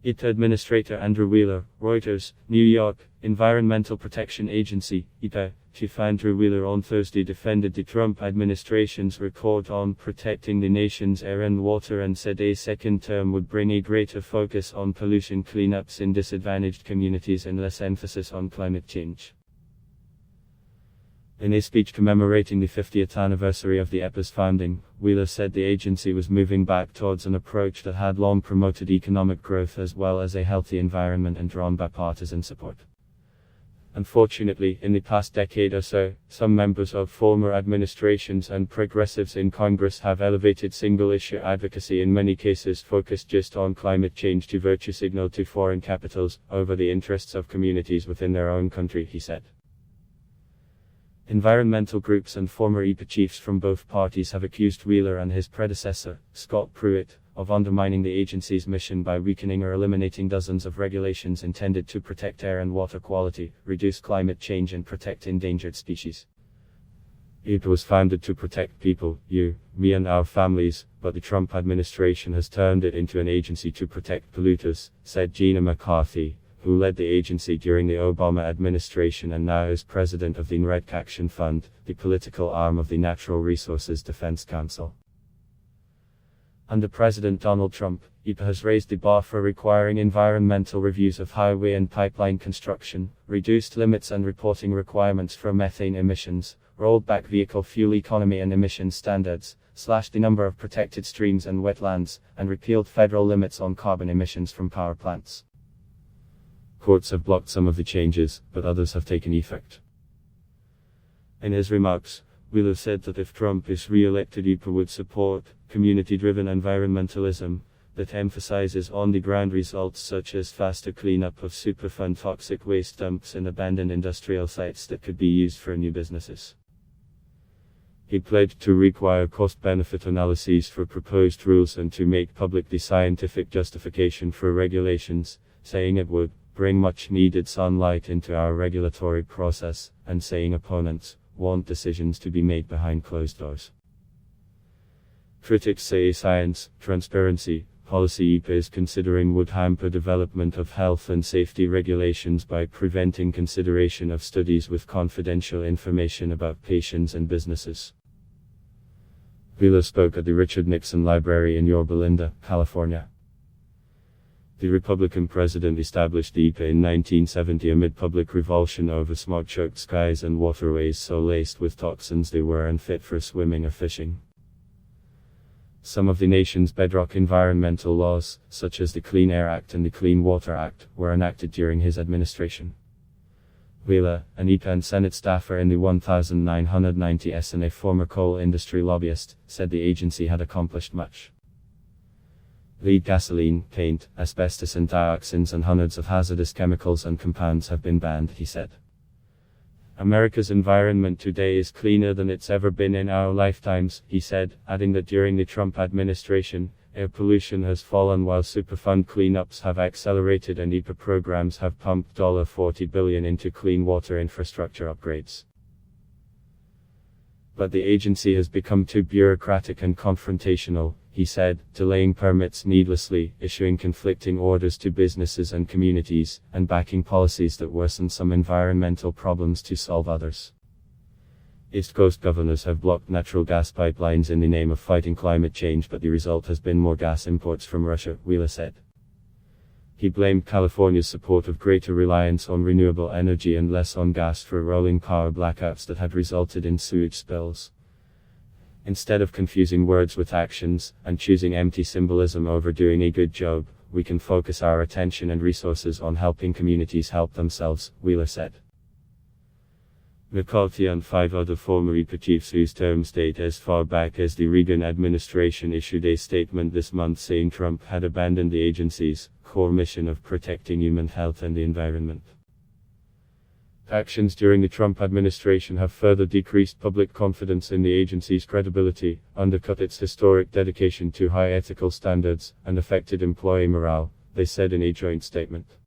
EPA Administrator Andrew Wheeler, Reuters, New York, Environmental Protection Agency, EPA, Chief Andrew Wheeler on Thursday defended the Trump administration's record on protecting the nation's air and water and said a second term would bring a greater focus on pollution cleanups in disadvantaged communities and less emphasis on climate change. In a speech commemorating the 50th anniversary of the EPA's founding, Wheeler said the agency was moving back towards an approach that had long promoted economic growth as well as a healthy environment and drawn bipartisan support. Unfortunately, in the past decade or so, some members of former administrations and progressives in Congress have elevated single-issue advocacy, in many cases focused just on climate change, to virtue signal to foreign capitals over the interests of communities within their own country, he said. Environmental groups and former EPA chiefs from both parties have accused Wheeler and his predecessor, Scott Pruitt, of undermining the agency's mission by weakening or eliminating dozens of regulations intended to protect air and water quality, reduce climate change, and protect endangered species. EPA was founded to protect people, you, me, and our families, but the Trump administration has turned it into an agency to protect polluters, said Gina McCarthy, who led the agency during the Obama administration and now is president of the NREC Action Fund, the political arm of the Natural Resources Defense Council. Under President Donald Trump, EPA has raised the bar for requiring environmental reviews of highway and pipeline construction, reduced limits and reporting requirements for methane emissions, rolled back vehicle fuel economy and emission standards, slashed the number of protected streams and wetlands, and repealed federal limits on carbon emissions from power plants. Courts have blocked some of the changes, but others have taken effect. In his remarks, Wheeler said that if Trump is re-elected, EPA would support community-driven environmentalism that emphasizes on-the-ground results such as faster cleanup of Superfund toxic waste dumps and abandoned industrial sites that could be used for new businesses. He pledged to require cost-benefit analyses for proposed rules and to make public the scientific justification for regulations, saying it would bring much-needed sunlight into our regulatory process, and saying opponents want decisions to be made behind closed doors. Critics say a science, transparency, policy EPA is considering would hamper development of health and safety regulations by preventing consideration of studies with confidential information about patients and businesses. Wheeler spoke at the Richard Nixon Library in Yorba Linda, California. The Republican president established the EPA in 1970 amid public revulsion over smog-choked skies and waterways so laced with toxins they were unfit for swimming or fishing. Some of the nation's bedrock environmental laws, such as the Clean Air Act and the Clean Water Act, were enacted during his administration. Wheeler, an EPA and Senate staffer in the 1990s and a former coal industry lobbyist, said the agency had accomplished much. Lead gasoline, paint, asbestos and dioxins and hundreds of hazardous chemicals and compounds have been banned, he said. America's environment today is cleaner than it's ever been in our lifetimes, he said, adding that during the Trump administration, air pollution has fallen while Superfund cleanups have accelerated and EPA programs have pumped $40 billion into clean water infrastructure upgrades. But the agency has become too bureaucratic and confrontational, he said, delaying permits needlessly, issuing conflicting orders to businesses and communities, and backing policies that worsen some environmental problems to solve others. East Coast governors have blocked natural gas pipelines in the name of fighting climate change, but the result has been more gas imports from Russia, Wheeler said. He blamed California's support of greater reliance on renewable energy and less on gas for rolling power blackouts that had resulted in sewage spills. Instead of confusing words with actions, and choosing empty symbolism over doing a good job, we can focus our attention and resources on helping communities help themselves, Wheeler said. McCarthy and 5 other former EPA chiefs whose terms date as far back as the Reagan administration issued a statement this month saying Trump had abandoned the agency's core mission of protecting human health and the environment. Actions during the Trump administration have further decreased public confidence in the agency's credibility, undercut its historic dedication to high ethical standards, and affected employee morale, they said in a joint statement.